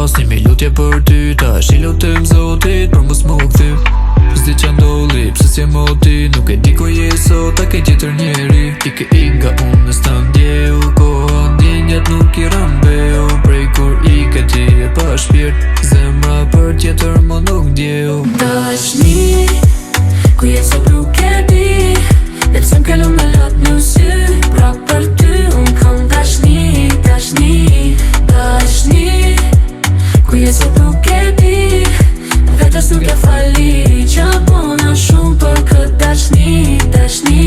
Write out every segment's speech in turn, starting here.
pas një lutje për ty. Ta shi lutem Zotit për mos m'u kthy. S'di qa ndolli, pse si moti. Nuk e di ku je sot, a ke tjetër njeri. Ti ke i nga unë s'ta ndjeu. Koha ndjenjat nuk i rambeu. Prej kur i ke ti e pa shpirt, zemra për tjetër më nuk ndjeu. Dashni, ku je sot nuk e di. Dhe pse m'kellu me lot në sy. Pra për ty unë kam dashni, dashni, dashni. Ku je sot nuk e di. Vetës nuk e fali, qa bona shumë për këtë dashni, dashni.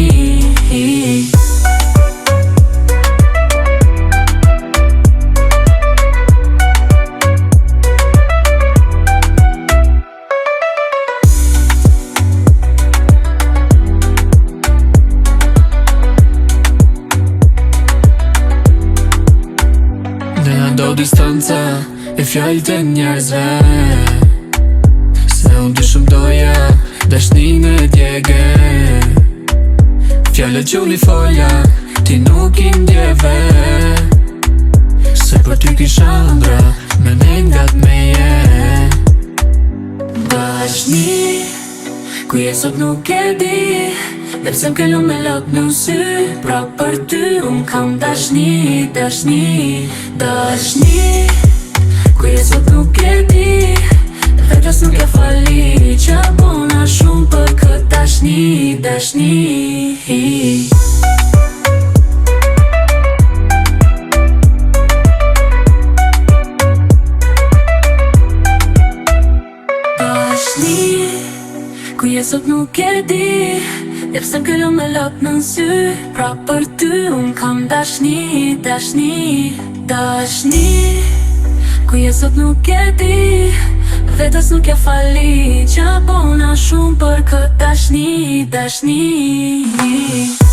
Ne na do distanca e fjallë të njerëzve. Se unë dy shumë doja dashnin e djege. Fjallët që li folja ti nuk i ndjeve. Se për ty kisha ndra me ne nga t'meje. Dashni, ku je sot nuk e di. Dhe pse m'kellu me lot në sy. Pra për ty unë kam dashni, dashni, dashni. Ku je sot nuk e di. Vetës nuk e fali, qa bona shumë për këtë dashni, dashni. Dashni, ku je sot nuk e di. Dhe pse m'kellu me lot në sy. Pra për ty unë kam dashni, dashni, dashni. Ku je sot nuk e di. Vetës nuk e fali, qa bona shumë për këtë dashni, dashni.